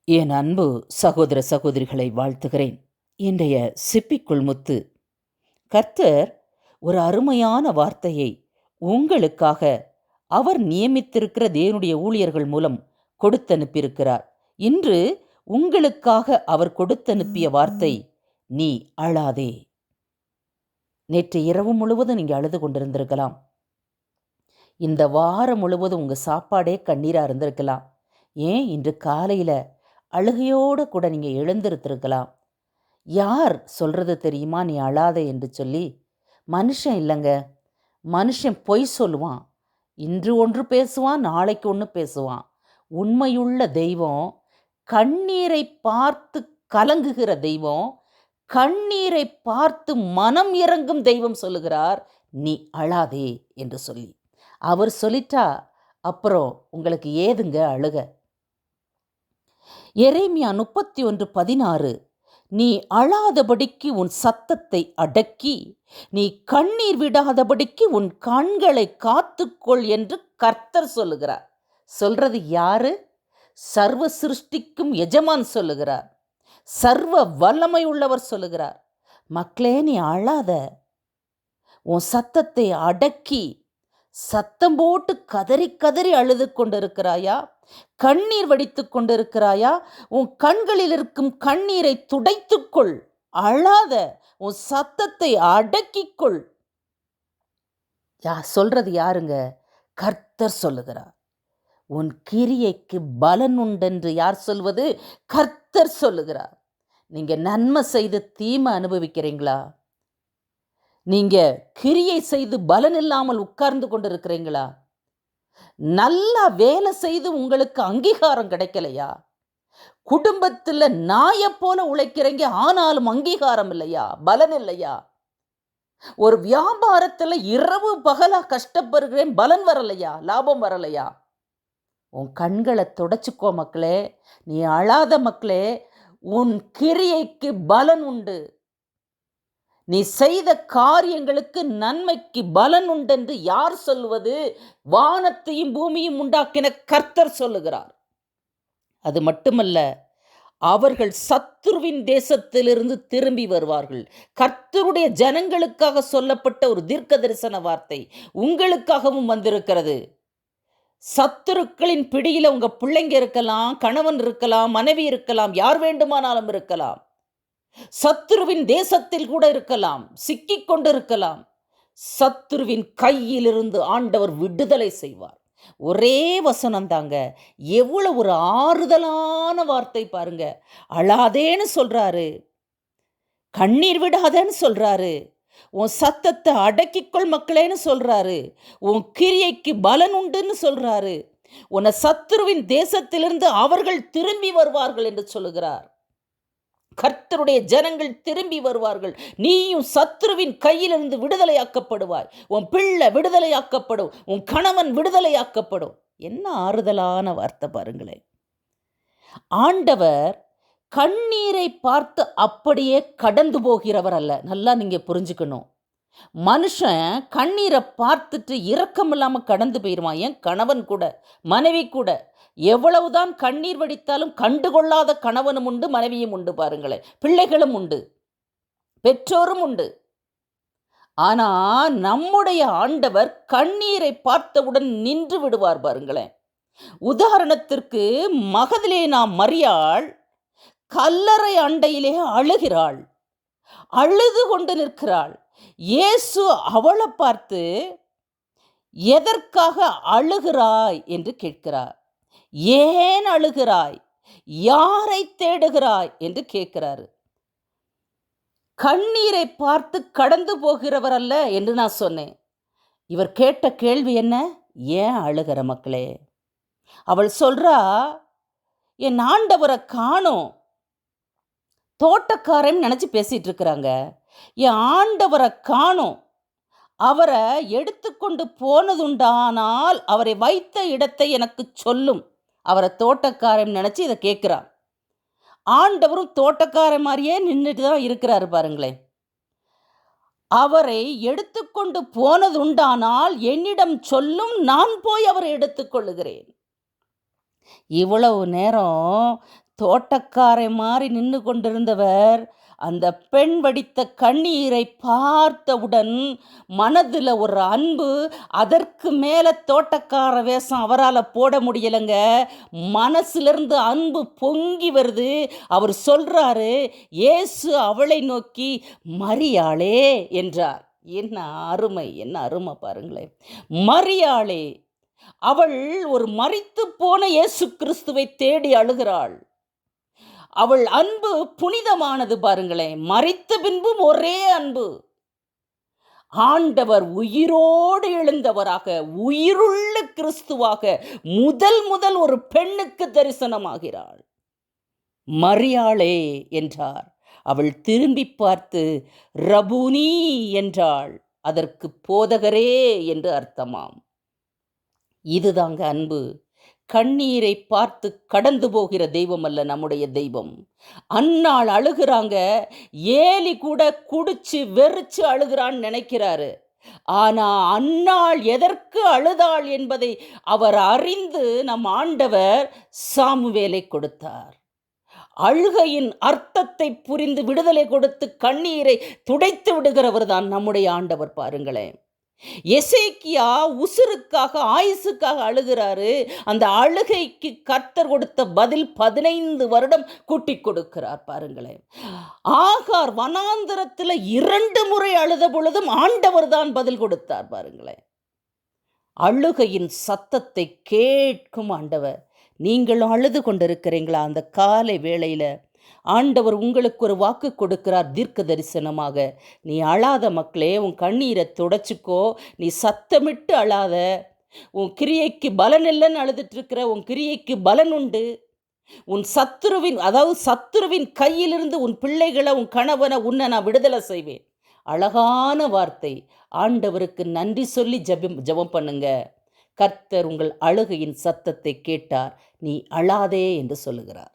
என் அன்பு சகோதர சகோதரிகளை வாழ்த்துகிறேன். இன்றைய சிப்பிக்குள் முத்து. கர்த்தர் ஒரு அருமையான வார்த்தையை உங்களுக்காக அவர் நியமித்திருக்கிற தேவனுடைய ஊழியர்கள் மூலம் கொடுத்தனுப்பியிருக்கிறார். இன்று உங்களுக்காக அவர் கொடுத்தனுப்பிய வார்த்தை, நீ அழாதே. நேற்று இரவு முழுவதும் நீங்கள் அழுது கொண்டிருந்திருக்கலாம். இந்த வாரம் முழுவதும் உங்கள் சாப்பாடே கண்ணீராக இருந்திருக்கலாம். ஏன் இன்று காலையில் அழுகையோடு கூட நீங்கள் எழுந்திருத்திருக்கலாம். யார் சொல்கிறது தெரியுமா, நீ அழாதே என்று சொல்லி? மனுஷன் இல்லைங்க. மனுஷன் பொய் சொல்லுவான். இன்று ஒன்று பேசுவான், நாளைக்கு ஒன்று பேசுவான். உண்மையுள்ள தெய்வம், கண்ணீரை பார்த்து கலங்குகிற தெய்வம், கண்ணீரை பார்த்து மனம் இறங்கும் தெய்வம் சொல்லுகிறார், நீ அழாதே என்று சொல்லி. அவர் சொல்லிட்டா அப்புறம் உங்களுக்கு ஏதுங்க அழுக? எரேமியா 31:16, நீ அழாதபடிக்கு உன் சத்தத்தை அடக்கி, நீ கண்ணீர் விடாதபடிக்கு உன் கண்களை காத்துக்கொள் என்று கர்த்தர் சொல்லுகிறார். சொல்றது யாரு? சர்வ சிருஷ்டிக்கும் எஜமான் சொல்லுகிறார். சர்வ வல்லமை உள்ளவர் சொல்லுகிறார். மக்களே, நீ அழாத. உன் சத்தத்தை அடக்கி, சத்தம் போட்டு கதறி கதறி அழுது கொண்டிருக்கிறாயா? கண்ணீர் வடித்து கொண்டிருக்கிறாயா? உன் கண்களில் இருக்கும் கண்ணீரை துடைத்துக்கொள். அழாத. உன் சத்தத்தை அடக்கிக்கொள். சொல்றது யாருங்க? கர்த்தர் சொல்லுகிறார். உன் கிரியைக்கு பலன் உண்டென்று யார் சொல்வது? கர்த்தர் சொல்லுகிறார். நீங்க நன்மை செய்து தீமை அனுபவிக்கிறீங்களா? நீங்க கிரியை செய்து பலன் இல்லாமல் உட்கார்ந்து கொண்டிருக்கிறீங்களா? நல்லா வேலை செய்து உங்களுக்கு அங்கீகாரம் கிடைக்கலையா? குடும்பத்தில் நாயை போல உழைக்கிறீங்க, ஆனாலும் அங்கீகாரம் இல்லையா? பலன் இல்லையா? ஒரு வியாபாரத்தில் இரவு பகலா கஷ்டப்படுகிறேன், பலன் வரலையா? லாபம் வரலையா? உன் கண்களை தொடச்சிக்கோ மக்களே. நீ அழாத மக்களே. உன் கிரியைக்கு பலன் உண்டு. நீ செய்த காரியங்களுக்கு நன்மைக்கு பலன் உண்டென்று யார் சொல்லுவது? வானத்தையும் பூமியும் உண்டாக்கின கர்த்தர் சொல்லுகிறார். அது மட்டுமல்ல, அவர்கள் சத்துருவின் தேசத்திலிருந்து திரும்பி வருவார்கள். கர்த்தருடைய ஜனங்களுக்காக சொல்லப்பட்ட ஒரு தீர்க்க தரிசன வார்த்தை உங்களுக்காகவும் வந்திருக்கிறது. சத்துருக்களின் பிடியில உங்க பிள்ளைங்க இருக்கலாம், கணவன் இருக்கலாம், மனைவி இருக்கலாம், யார் வேண்டுமானாலும் இருக்கலாம். சத்துருவின் தேசத்தில் கூட இருக்கலாம், சிக்கிக் கொண்டிருக்கலாம். சத்துருவின் கையிலிருந்து ஆண்டவர் விடுதலை செய்வார். ஒரே வசனம் தாங்க. எவ்வளவு ஒரு ஆறுதலான வார்த்தை பாருங்க. அழாதேன்னு சொல்றாரு, கண்ணீர் விடாதேன்னு சொல்றாரு, உன் சத்தத்தை அடக்கிக்கொள் மக்களேன்னு சொல்றாரு, உன் கிரியைக்கு பலன் உண்டுன்னு சொல்றாரு, உன்னை சத்துருவின் தேசத்திலிருந்து அவர்கள் திரும்பி வருவார்கள் என்று சொல்லுகிறார். கர்த்தருடைய ஜனங்கள் திரும்பி வருவார்கள். நீயும் சத்துருவின் கையிலிருந்து விடுதலையாக்கப்படுவாய். உன் பிள்ளை விடுதலையாக்கப்படும். உன் கணவன் விடுதலையாக்கப்படும். என்ன ஆறுதலான வார்த்தை பாருங்களேன். ஆண்டவர் கண்ணீரை பார்த்து அப்படியே கடந்து போகிறவர் அல்ல. நல்லா நீங்க புரிஞ்சுக்கணும். மனுஷன் கண்ணீரை பார்த்துட்டு இரக்கம் இல்லாமல் கடந்து போயிடுவான். என் கணவன் கூட, மனைவி கூட. எவ்வளவுதான் கண்ணீர் வடித்தாலும் கண்டுகொள்ளாத கணவனும் உண்டு, மனைவியும் உண்டு பாருங்களேன். பிள்ளைகளும் உண்டு, பெற்றோரும் உண்டு. ஆனா நம்முடைய ஆண்டவர் கண்ணீரை பார்த்தவுடன் நின்று விடுவார் பாருங்களேன். உதாரணத்திற்கு மகதலேனா மரியாள் கல்லறை அண்டையிலே அழுகிறாள், அழுது கொண்டு நிற்கிறாள். இயேசு அவளை பார்த்து, எதற்காக அழுகிறாய் என்று கேட்கிறார். ஏன் அழுகிறாய்? யாரை தேடுகிறாய் என்று கேட்கிறாரு. கண்ணீரை பார்த்து கடந்து போகிறவர் அல்ல என்று நான் சொன்னேன். இவர் கேட்ட கேள்வி என்ன? ஏன் அழுகிற மக்களே? அவள் சொல்றா, என் ஆண்டவரை காணோம். தோட்டக்காரன் நினைச்சு பேசிட்டு இருக்கிறாங்க. என் ஆண்டவரை காணோம். அவரை எடுத்துக்கொண்டு போனதுண்டானால் அவரை வைத்த இடத்தை எனக்கு சொல்லும். அவரை தோட்டக்காரன் நினைச்சு இதை கேட்கிறார். ஆண்டவரும் தோட்டக்காரன் மாதிரியே நின்றுட்டு தான் இருக்கிறாரு பாருங்களேன். அவரை எடுத்துக்கொண்டு போனதுண்டானால் என்னிடம் சொல்லும், நான் போய் அவரை எடுத்துக்கொள்ளுகிறேன். இவ்வளவு நேரம் தோட்டக்காரை மாறி நின்று கொண்டிருந்தவர் அந்த பெண் வடித்த கண்ணீரை பார்த்தவுடன் மனதில் ஒரு அன்பு, அதற்கு மேலே தோட்டக்கார வேஷம் அவரால் போட முடியலைங்க. மனசிலிருந்து அன்பு பொங்கி வருது. அவர் சொல்றாரு, இயேசு அவளை நோக்கி மரியாளே என்றார். என்ன அருமை, என்ன அருமை பாருங்களேன். மரியாளே, அவள் ஒரு மரித்து போன இயேசு கிறிஸ்துவை தேடி அழுகிறாள். அவள் அன்பு புனிதமானது பாருங்களேன். மரித்த பின்பும் ஒரே அன்பு. ஆண்டவர் உயிரோடு எழுந்தவராக, உயிருள்ள கிறிஸ்துவாக முதல் ஒரு பெண்ணுக்கு தரிசனமாகிறாள். மரியாளே என்றார். அவள் திரும்பி பார்த்து ரபூனி என்றாள். அதற்கு போதகரே என்று அர்த்தமாம். இதுதாங்க அன்பு. கண்ணீரை பார்த்து கடந்து போகிற தெய்வம் அல்ல நம்முடைய தெய்வம். அன்னாள் அழுகிறாங்க. ஏலி கூட குடிச்சு வெறிச்சு அழுகிறான்னு நினைக்கிறாரு. ஆனா அன்னாள் எதற்கு அழுதாள் என்பதை அவர் அறிந்து நம் ஆண்டவர் சாமுவேலை கொடுத்தார். அழுகையின் அர்த்தத்தை புரிந்து விடுதலை கொடுத்து கண்ணீரை துடைத்து விடுகிறவர் தான் நம்முடைய ஆண்டவர். பாருங்களேன், எசேக்கியா உசுருக்காக ஆயுசுக்காக அழுகிறாரு. அந்த அழுகைக்கு கர்த்தர் கொடுத்த பதில் 15 வருடம் கூட்டி கொடுக்கிறார். பாருங்களேன், ஆகார் வனாந்தரத்தில் 2 முறை அழுத பொழுதும் ஆண்டவர் தான் பதில் கொடுத்தார். பாருங்களேன், அழுகையின் சத்தத்தை கேட்கும் ஆண்டவர். நீங்களும் அழுது கொண்டிருக்கிறீங்களா? அந்த காலை வேளையில் ஆண்டவர் உங்களுக்கு ஒரு வாக்கு கொடுக்கிறார் தீர்க்க தரிசனமாக. நீ அழாத மக்களே, உன் கண்ணீரை துடைச்சிக்கோ, நீ சத்தமிட்டு அழாத. உன் கிரியைக்கு பலன் இல்லைன்னு அழுதுட்டு இருக்கிற, உன் கிரியைக்கு பலன் உண்டு. உன் சத்துருவின் கையிலிருந்து உன் பிள்ளைகளை, உன் கணவனை, உன்னை நான் விடுதலை செய்வேன். அழகான வார்த்தை. ஆண்டவருக்கு நன்றி சொல்லி ஜெபம் பண்ணுங்க. கர்த்தர் உங்கள் அழுகையின் சத்தத்தை கேட்டார். நீ அழாதே என்று சொல்லுகிறார்.